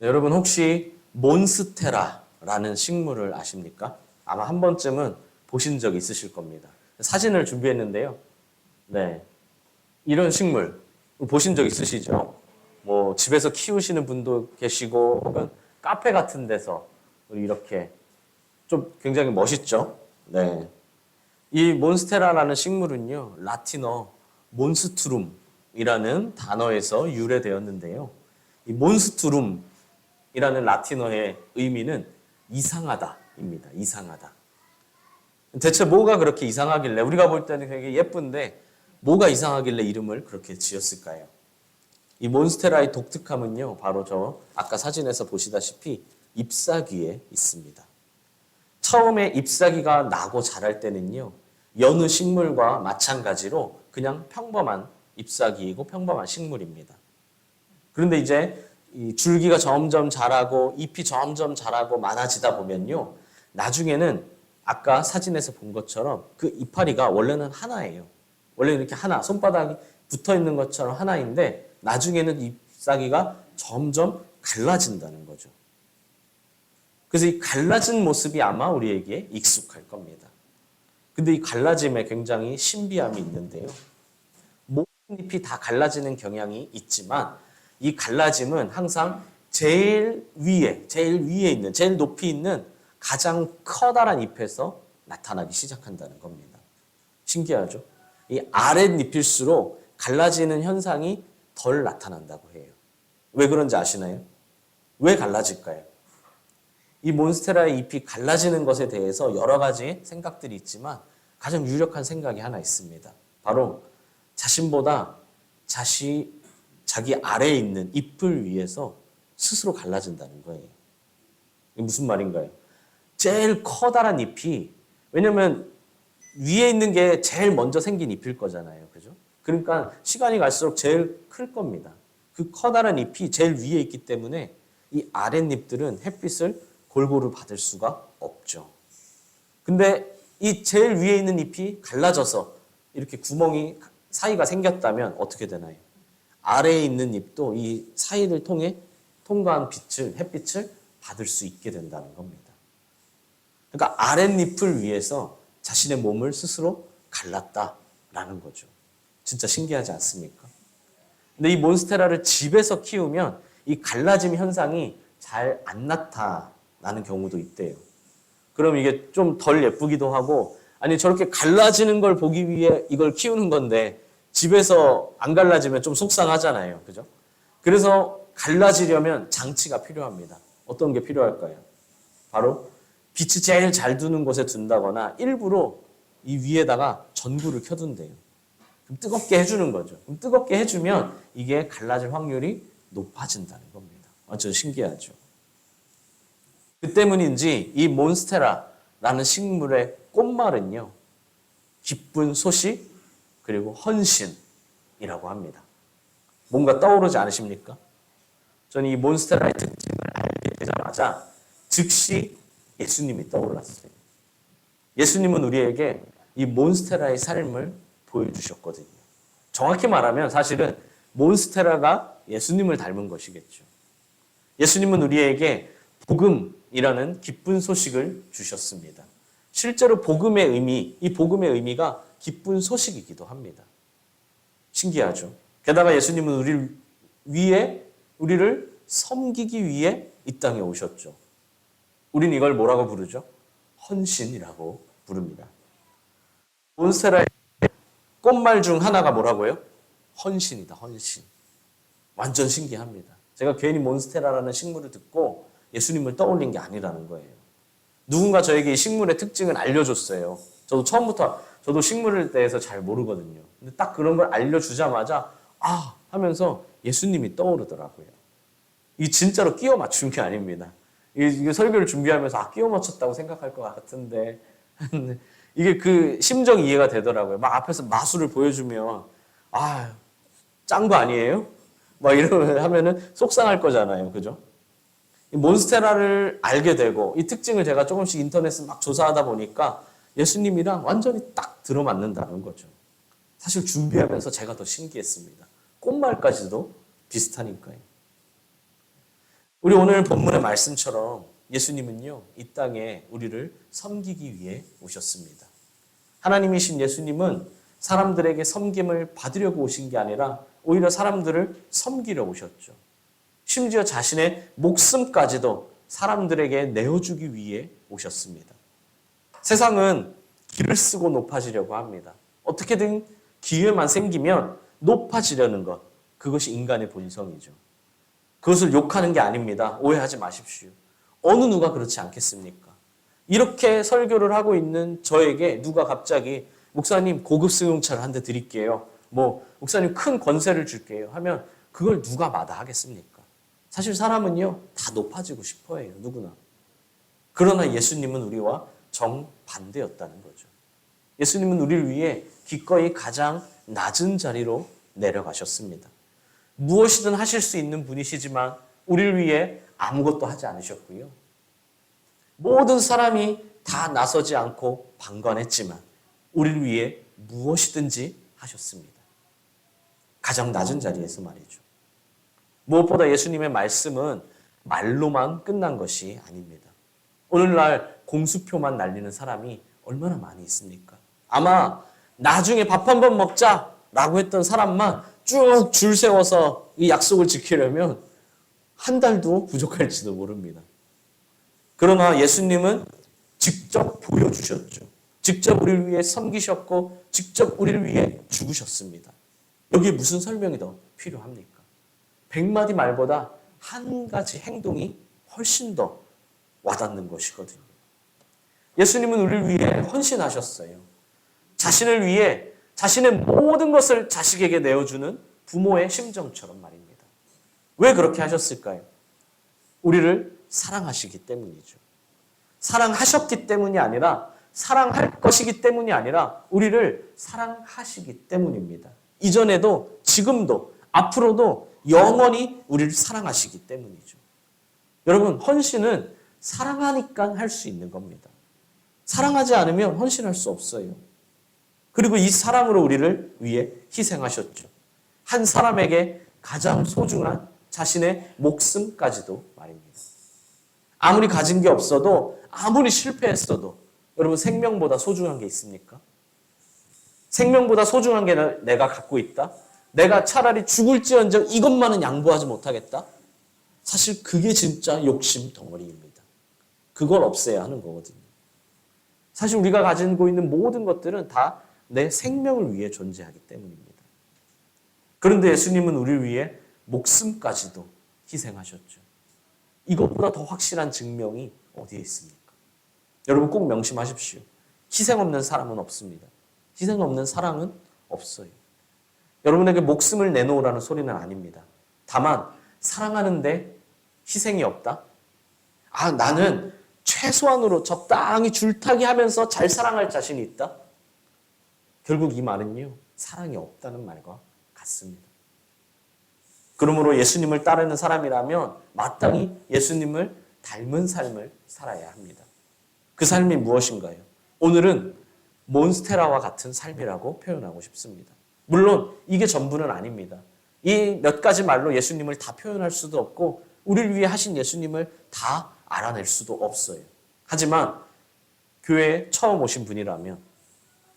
네, 여러분 혹시 몬스테라라는 식물을 아십니까? 아마 한 번쯤은 보신 적 있으실 겁니다. 사진을 준비했는데요. 네, 이런 식물 보신 적 있으시죠? 뭐 집에서 키우시는 분도 계시고 혹은 카페 같은 데서 이렇게 좀 굉장히 멋있죠? 네. 이 몬스테라라는 식물은요, 라틴어 몬스트룸이라는 단어에서 유래되었는데요. 이 몬스트룸이라는 라틴어의 의미는 이상하다입니다. 이상하다. 대체 뭐가 그렇게 이상하길래 우리가 볼 때는 되게 예쁜데 뭐가 이상하길래 이름을 그렇게 지었을까요? 이 몬스테라의 독특함은요, 바로 저 아까 사진에서 보시다시피 잎사귀에 있습니다. 처음에 잎사귀가 나고 자랄 때는요, 여느 식물과 마찬가지로 그냥 평범한 잎사귀이고 평범한 식물입니다. 그런데 이제 이 줄기가 점점 자라고 잎이 점점 자라고 많아지다 보면요, 나중에는 아까 사진에서 본 것처럼 그 이파리가 원래는 하나예요. 원래 이렇게 하나, 손바닥이 붙어 있는 것처럼 하나인데 나중에는 잎사귀가 점점 갈라진다는 거죠. 그래서 이 갈라진 모습이 아마 우리에게 익숙할 겁니다. 근데 이 갈라짐에 굉장히 신비함이 있는데요. 모든 잎이 다 갈라지는 경향이 있지만 이 갈라짐은 항상 제일 위에 있는, 제일 높이 있는 가장 커다란 잎에서 나타나기 시작한다는 겁니다. 신기하죠? 이 아랫잎일수록 갈라지는 현상이 덜 나타난다고 해요. 왜 그런지 아시나요? 왜 갈라질까요? 이 몬스테라의 잎이 갈라지는 것에 대해서 여러 가지 생각들이 있지만 가장 유력한 생각이 하나 있습니다. 바로 자신보다 자기 아래에 있는 잎을 위해서 스스로 갈라진다는 거예요. 이게 무슨 말인가요? 제일 커다란 잎이, 왜냐면 위에 있는 게 제일 먼저 생긴 잎일 거잖아요. 그죠? 그러니까 시간이 갈수록 제일 클 겁니다. 그 커다란 잎이 제일 위에 있기 때문에 이 아랫잎들은 햇빛을 골고루 받을 수가 없죠. 근데 이 제일 위에 있는 잎이 갈라져서 이렇게 구멍이 사이가 생겼다면 어떻게 되나요? 아래에 있는 잎도 이 사이를 통해 통과한 햇빛을 받을 수 있게 된다는 겁니다. 그러니까 아랫잎을 위해서 자신의 몸을 스스로 갈랐다라는 거죠. 진짜 신기하지 않습니까? 근데 이 몬스테라를 집에서 키우면 이 갈라짐 현상이 잘 안 나타나는 경우도 있대요. 그럼 이게 좀 덜 예쁘기도 하고, 아니 저렇게 갈라지는 걸 보기 위해 이걸 키우는 건데 집에서 안 갈라지면 좀 속상하잖아요. 그죠? 그래서 갈라지려면 장치가 필요합니다. 어떤 게 필요할까요? 바로 빛이 제일 잘 드는 곳에 둔다거나 일부러 이 위에다가 전구를 켜둔대요. 그럼 뜨겁게 해주는 거죠. 그럼 뜨겁게 해주면 이게 갈라질 확률이 높아진다는 겁니다. 완전 신기하죠. 그 때문인지 이 몬스테라라는 식물의 꽃말은요, 기쁜 소식 그리고 헌신이라고 합니다. 뭔가 떠오르지 않으십니까? 저는 이 몬스테라의 특징을 알게 되자마자 즉시 예수님이 떠올랐어요. 예수님은 우리에게 이 몬스테라의 삶을 보여주셨거든요. 정확히 말하면 사실은 몬스테라가 예수님을 닮은 것이겠죠. 예수님은 우리에게 복음이라는 기쁜 소식을 주셨습니다. 실제로 복음의 의미, 이 복음의 의미가 기쁜 소식이기도 합니다. 신기하죠? 게다가 예수님은 우리를 섬기기 위해 이 땅에 오셨죠. 우린 이걸 뭐라고 부르죠? 헌신이라고 부릅니다. 몬스테라의 꽃말 중 하나가 뭐라고요? 헌신이다, 헌신. 완전 신기합니다. 제가 괜히 몬스테라라는 식물을 듣고 예수님을 떠올린 게 아니라는 거예요. 누군가 저에게 이 식물의 특징을 알려줬어요. 저도 식물에 대해서 잘 모르거든요. 근데 딱 그런 걸 알려주자마자 하면서 예수님이 떠오르더라고요. 이 진짜로 끼워 맞춘 게 아닙니다. 이게 설교를 준비하면서 끼워 맞췄다고 생각할 것 같은데 이게 그 심정 이해가 되더라고요. 막 앞에서 마술을 보여주면 짠 거 아니에요? 막 이러면 하면은 속상할 거잖아요. 그죠? 이 몬스테라를 알게 되고 이 특징을 제가 조금씩 인터넷에 막 조사하다 보니까 예수님이랑 완전히 딱 들어맞는다는 거죠. 사실 준비하면서 제가 더 신기했습니다. 꽃말까지도 비슷하니까요. 우리 오늘 본문의 말씀처럼 예수님은요, 이 땅에 우리를 섬기기 위해 오셨습니다. 하나님이신 예수님은 사람들에게 섬김을 받으려고 오신 게 아니라 오히려 사람들을 섬기려 오셨죠. 심지어 자신의 목숨까지도 사람들에게 내어주기 위해 오셨습니다. 세상은 길을 쓰고 높아지려고 합니다. 어떻게든 기회만 생기면 높아지려는 것, 그것이 인간의 본성이죠. 그것을 욕하는 게 아닙니다. 오해하지 마십시오. 어느 누가 그렇지 않겠습니까? 이렇게 설교를 하고 있는 저에게 누가 갑자기 목사님 고급 승용차를 한 대 드릴게요. 목사님 큰 권세를 줄게요. 하면 그걸 누가 마다하겠습니까? 사실 사람은요, 다 높아지고 싶어 해요. 누구나. 그러나 예수님은 우리와 정반대였다는 거죠. 예수님은 우리를 위해 기꺼이 가장 낮은 자리로 내려가셨습니다. 무엇이든 하실 수 있는 분이시지만 우리를 위해 아무것도 하지 않으셨고요. 모든 사람이 다 나서지 않고 방관했지만 우리를 위해 무엇이든지 하셨습니다. 가장 낮은 자리에서 말이죠. 무엇보다 예수님의 말씀은 말로만 끝난 것이 아닙니다. 오늘날 공수표만 날리는 사람이 얼마나 많이 있습니까? 아마 나중에 밥 한번 먹자라고 했던 사람만 쭉 줄 세워서 이 약속을 지키려면 한 달도 부족할지도 모릅니다. 그러나 예수님은 직접 보여주셨죠. 직접 우리를 위해 섬기셨고 직접 우리를 위해 죽으셨습니다. 여기에 무슨 설명이 더 필요합니까? 100마디 말보다 한 가지 행동이 훨씬 더 와닿는 것이거든요. 예수님은 우리를 위해 헌신하셨어요. 자신을 위해 자신의 모든 것을 자식에게 내어주는 부모의 심정처럼 말입니다. 왜 그렇게 하셨을까요? 우리를 사랑하시기 때문이죠. 사랑하셨기 때문이 아니라 사랑할 것이기 때문이 아니라 우리를 사랑하시기 때문입니다. 이전에도 지금도 앞으로도 영원히 우리를 사랑하시기 때문이죠. 여러분, 헌신은 사랑하니까 할 수 있는 겁니다. 사랑하지 않으면 헌신할 수 없어요. 그리고 이 사랑으로 우리를 위해 희생하셨죠. 한 사람에게 가장 소중한 자신의 목숨까지도 말입니다. 아무리 가진 게 없어도 아무리 실패했어도 여러분 생명보다 소중한 게 있습니까? 생명보다 소중한 게 내가 갖고 있다? 내가 차라리 죽을지언정 이것만은 양보하지 못하겠다? 사실 그게 진짜 욕심 덩어리입니다. 그걸 없애야 하는 거거든요. 사실 우리가 가지고 있는 모든 것들은 다 내 생명을 위해 존재하기 때문입니다. 그런데 예수님은 우리를 위해 목숨까지도 희생하셨죠. 이것보다 더 확실한 증명이 어디에 있습니까? 여러분 꼭 명심하십시오. 희생 없는 사람은 없습니다. 희생 없는 사랑은 없어요. 여러분에게 목숨을 내놓으라는 소리는 아닙니다. 다만 사랑하는데 희생이 없다? 나는 최소한으로 적당히 줄타기 하면서 잘 사랑할 자신이 있다? 결국 이 말은요, 사랑이 없다는 말과 같습니다. 그러므로 예수님을 따르는 사람이라면 마땅히 예수님을 닮은 삶을 살아야 합니다. 그 삶이 무엇인가요? 오늘은 몬스테라와 같은 삶이라고 표현하고 싶습니다. 물론 이게 전부는 아닙니다. 이 몇 가지 말로 예수님을 다 표현할 수도 없고 우리를 위해 하신 예수님을 다 알아낼 수도 없어요. 하지만 교회에 처음 오신 분이라면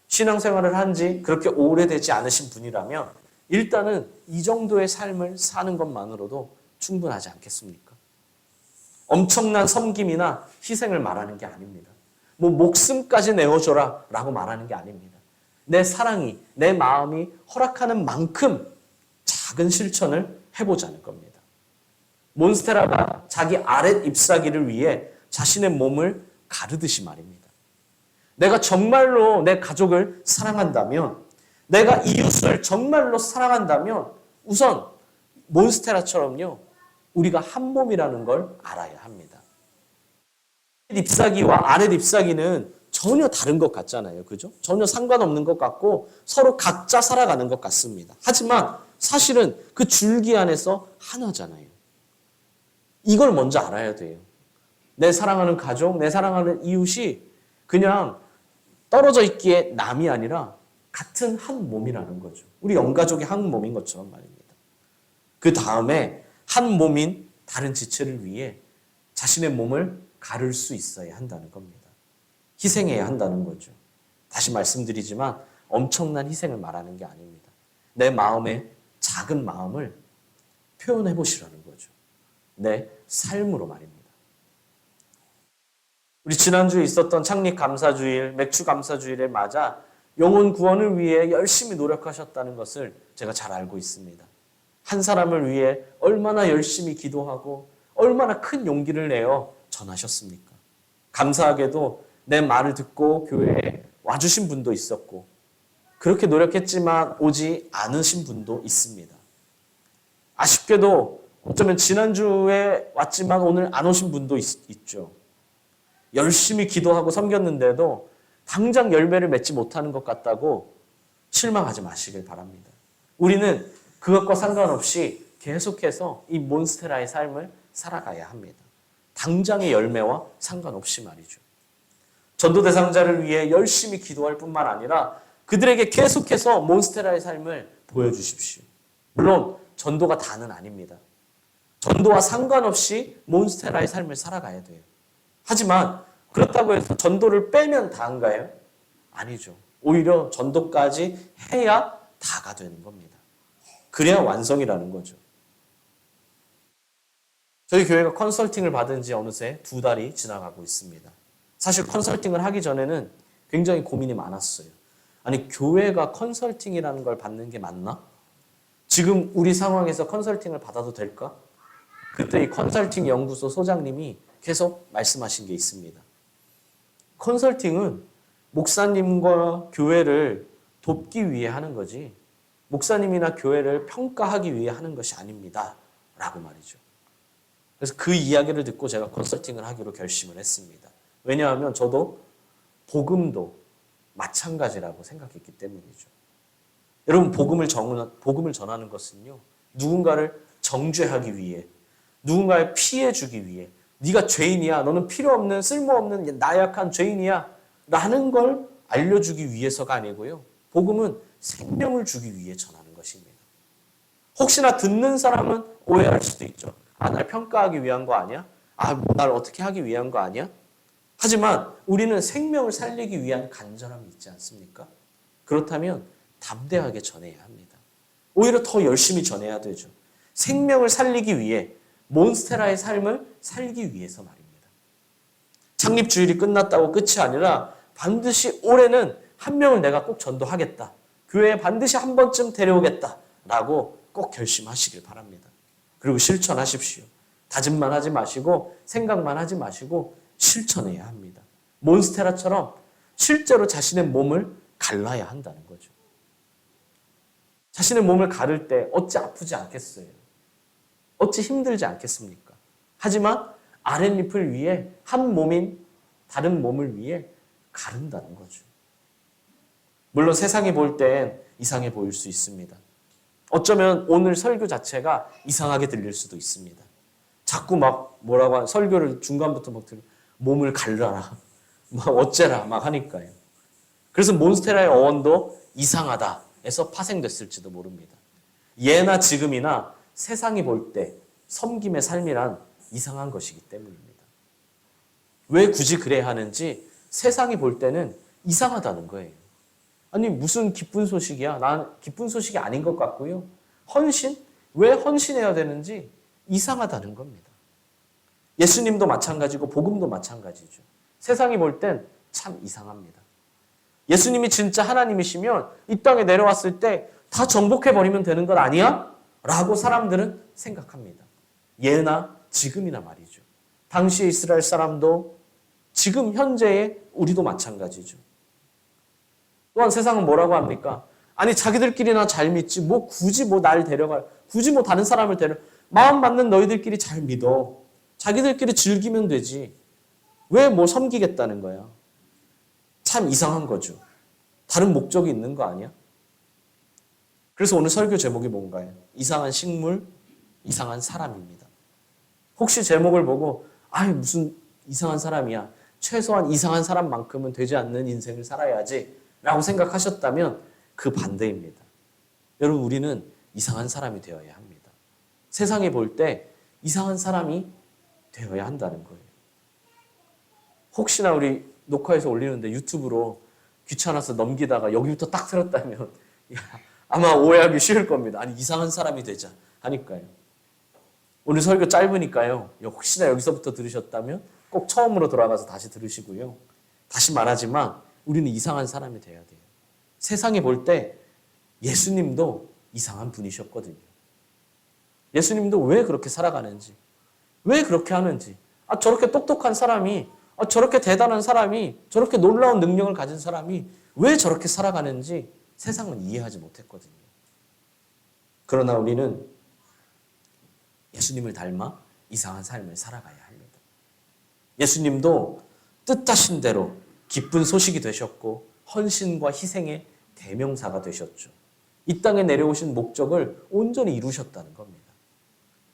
신앙생활을 한 지 그렇게 오래되지 않으신 분이라면 일단은 이 정도의 삶을 사는 것만으로도 충분하지 않겠습니까? 엄청난 섬김이나 희생을 말하는 게 아닙니다. 목숨까지 내어줘라 라고 말하는 게 아닙니다. 내 사랑이, 내 마음이 허락하는 만큼 작은 실천을 해보자는 겁니다. 몬스테라가 자기 아랫 잎사귀를 위해 자신의 몸을 가르듯이 말입니다. 내가 정말로 내 가족을 사랑한다면, 내가 이웃을 정말로 사랑한다면 우선 몬스테라처럼요, 우리가 한 몸이라는 걸 알아야 합니다. 잎사귀와 아랫 잎사귀는 전혀 다른 것 같잖아요. 그죠? 전혀 상관없는 것 같고 서로 각자 살아가는 것 같습니다. 하지만 사실은 그 줄기 안에서 하나잖아요. 이걸 먼저 알아야 돼요. 내 사랑하는 가족, 내 사랑하는 이웃이 그냥 떨어져 있기에 남이 아니라 같은 한 몸이라는 거죠. 우리 영가족이 한 몸인 것처럼 말입니다. 그 다음에 한 몸인 다른 지체를 위해 자신의 몸을 가를 수 있어야 한다는 겁니다. 희생해야 한다는 거죠. 다시 말씀드리지만 엄청난 희생을 말하는 게 아닙니다. 내 마음의 작은 마음을 표현해 보시라는 거죠. 내 삶으로 말입니다. 우리 지난주에 있었던 창립감사주일, 맥주감사주일에 맞아 영혼 구원을 위해 열심히 노력하셨다는 것을 제가 잘 알고 있습니다. 한 사람을 위해 얼마나 열심히 기도하고 얼마나 큰 용기를 내어 전하셨습니까? 감사하게도 내 말을 듣고 교회에 와주신 분도 있었고 그렇게 노력했지만 오지 않으신 분도 있습니다. 아쉽게도 어쩌면 지난주에 왔지만 오늘 안 오신 분도 있죠. 열심히 기도하고 섬겼는데도 당장 열매를 맺지 못하는 것 같다고 실망하지 마시길 바랍니다. 우리는 그것과 상관없이 계속해서 이 몬스테라의 삶을 살아가야 합니다. 당장의 열매와 상관없이 말이죠. 전도 대상자를 위해 열심히 기도할 뿐만 아니라 그들에게 계속해서 몬스테라의 삶을 보여주십시오. 물론 전도가 다는 아닙니다. 전도와 상관없이 몬스테라의 삶을 살아가야 돼요. 하지만 그렇다고 해서 전도를 빼면 다인가요? 아니죠. 오히려 전도까지 해야 다가 되는 겁니다. 그래야 완성이라는 거죠. 저희 교회가 컨설팅을 받은 지 어느새 2달이 지나가고 있습니다. 사실 컨설팅을 하기 전에는 굉장히 고민이 많았어요. 아니, 교회가 컨설팅이라는 걸 받는 게 맞나? 지금 우리 상황에서 컨설팅을 받아도 될까? 그때 이 컨설팅 연구소 소장님이 계속 말씀하신 게 있습니다. 컨설팅은 목사님과 교회를 돕기 위해 하는 거지 목사님이나 교회를 평가하기 위해 하는 것이 아닙니다. 라고 말이죠. 그래서 그 이야기를 듣고 제가 컨설팅을 하기로 결심을 했습니다. 왜냐하면 저도 복음도 마찬가지라고 생각했기 때문이죠. 여러분, 복음을 전하는 것은요, 누군가를 정죄하기 위해, 누군가를 피해주기 위해, 네가 죄인이야, 너는 필요 없는 쓸모없는 나약한 죄인이야 라는 걸 알려주기 위해서가 아니고요. 복음은 생명을 주기 위해 전하는 것입니다. 혹시나 듣는 사람은 오해할 수도 있죠. 아, 날 평가하기 위한 거 아니야? 아, 날 어떻게 하기 위한 거 아니야? 하지만 우리는 생명을 살리기 위한 간절함이 있지 않습니까? 그렇다면 담대하게 전해야 합니다. 오히려 더 열심히 전해야 되죠. 생명을 살리기 위해, 몬스테라의 삶을 살기 위해서 말입니다. 창립주일이 끝났다고 끝이 아니라 반드시 올해는 한 명을 내가 꼭 전도하겠다. 교회에 반드시 한 번쯤 데려오겠다. 라고 꼭 결심하시길 바랍니다. 그리고 실천하십시오. 다짐만 하지 마시고 생각만 하지 마시고 실천해야 합니다. 몬스테라처럼 실제로 자신의 몸을 갈라야 한다는 거죠. 자신의 몸을 가를 때 어찌 아프지 않겠어요? 어찌 힘들지 않겠습니까? 하지만 아랫잎을 위해 한 몸인 다른 몸을 위해 가른다는 거죠. 물론 세상이 볼 땐 이상해 보일 수 있습니다. 어쩌면 오늘 설교 자체가 이상하게 들릴 수도 있습니다. 자꾸 막 뭐라고 하는 설교를 중간부터 막 몸을 갈라라, 막 어째라 막 하니까요. 그래서 몬스테라의 어원도 이상하다에서 파생됐을지도 모릅니다. 예나 지금이나 세상이 볼 때 섬김의 삶이란 이상한 것이기 때문입니다. 왜 굳이 그래야 하는지 세상이 볼 때는 이상하다는 거예요. 아니, 무슨 기쁜 소식이야? 난 기쁜 소식이 아닌 것 같고요. 헌신? 왜 헌신해야 되는지 이상하다는 겁니다. 예수님도 마찬가지고 복음도 마찬가지죠. 세상이 볼 땐 참 이상합니다. 예수님이 진짜 하나님이시면 이 땅에 내려왔을 때 다 정복해버리면 되는 것 아니야? 라고 사람들은 생각합니다. 예나 지금이나 말이죠. 당시의 이스라엘 사람도 지금 현재의 우리도 마찬가지죠. 또한 세상은 뭐라고 합니까? 아니, 자기들끼리나 잘 믿지 뭐 굳이 뭐 날 데려갈, 굳이 뭐 다른 사람을 마음 맞는 너희들끼리 잘 믿어. 자기들끼리 즐기면 되지. 왜 뭐 섬기겠다는 거야? 참 이상한 거죠. 다른 목적이 있는 거 아니야? 그래서 오늘 설교 제목이 뭔가요? 이상한 식물, 이상한 사람입니다. 혹시 제목을 보고 무슨 이상한 사람이야. 최소한 이상한 사람만큼은 되지 않는 인생을 살아야지 라고 생각하셨다면 그 반대입니다. 여러분, 우리는 이상한 사람이 되어야 합니다. 세상이 볼 때 이상한 사람이 되어야 한다는 거예요. 혹시나 우리 녹화해서 올리는데 유튜브로 귀찮아서 넘기다가 여기부터 딱 들었다면 아마 오해하기 쉬울 겁니다. 아니 이상한 사람이 되자 하니까요. 오늘 설교 짧으니까요. 혹시나 여기서부터 들으셨다면 꼭 처음으로 돌아가서 다시 들으시고요. 다시 말하지만 우리는 이상한 사람이 돼야 돼요. 세상이 볼 때 예수님도 이상한 분이셨거든요. 예수님도 왜 그렇게 살아가는지, 왜 그렇게 하는지, 저렇게 똑똑한 사람이, 저렇게 대단한 사람이, 저렇게 놀라운 능력을 가진 사람이 왜 저렇게 살아가는지 세상은 이해하지 못했거든요. 그러나 우리는 예수님을 닮아 이상한 삶을 살아가야 합니다. 예수님도 뜻하신 대로 기쁜 소식이 되셨고 헌신과 희생의 대명사가 되셨죠. 이 땅에 내려오신 목적을 온전히 이루셨다는 겁니다.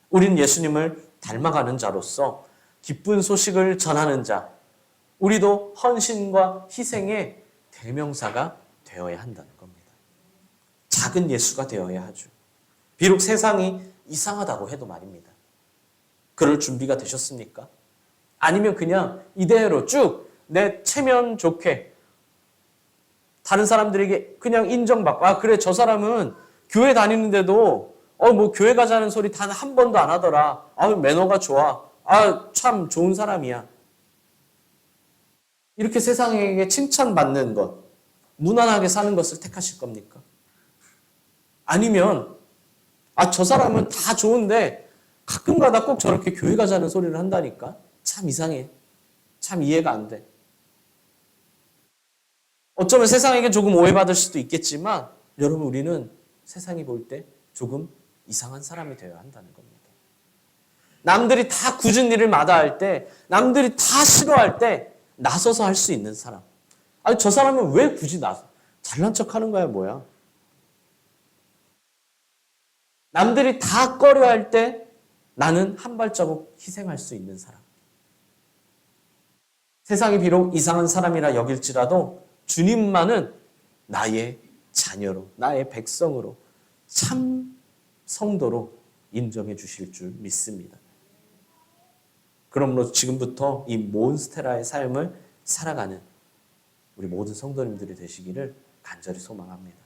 우리는 예수님을 닮아가는 자로서 기쁜 소식을 전하는 자, 우리도 헌신과 희생의 대명사가 되어야 한다는 겁니다. 작은 예수가 되어야 하죠. 비록 세상이 이상하다고 해도 말입니다. 그럴 준비가 되셨습니까? 아니면 그냥 이대로 쭉 내 체면 좋게 다른 사람들에게 그냥 인정받고 그래 저 사람은 교회 다니는데도 뭐 교회 가자는 소리 단 한 번도 안 하더라. 매너가 좋아. 참 좋은 사람이야. 이렇게 세상에게 칭찬받는 것, 무난하게 사는 것을 택하실 겁니까? 아니면 저 사람은 다 좋은데 가끔가다 꼭 저렇게 교회 가자는 소리를 한다니까? 참 이상해. 참 이해가 안 돼. 어쩌면 세상에게 조금 오해받을 수도 있겠지만 여러분 우리는 세상이 볼 때 조금 이상한 사람이 되어야 한다는 겁니다. 남들이 다 굳은 일을 마다할 때, 남들이 다 싫어할 때 나서서 할 수 있는 사람. 저 사람은 왜 굳이 잘난 척하는 거야 뭐야. 남들이 다 꺼려할 때 나는 한 발자국 희생할 수 있는 사람. 세상이 비록 이상한 사람이라 여길지라도 주님만은 나의 자녀로, 나의 백성으로, 참 성도로 인정해 주실 줄 믿습니다. 그러므로 지금부터 이 몬스테라의 삶을 살아가는 우리 모든 성도님들이 되시기를 간절히 소망합니다.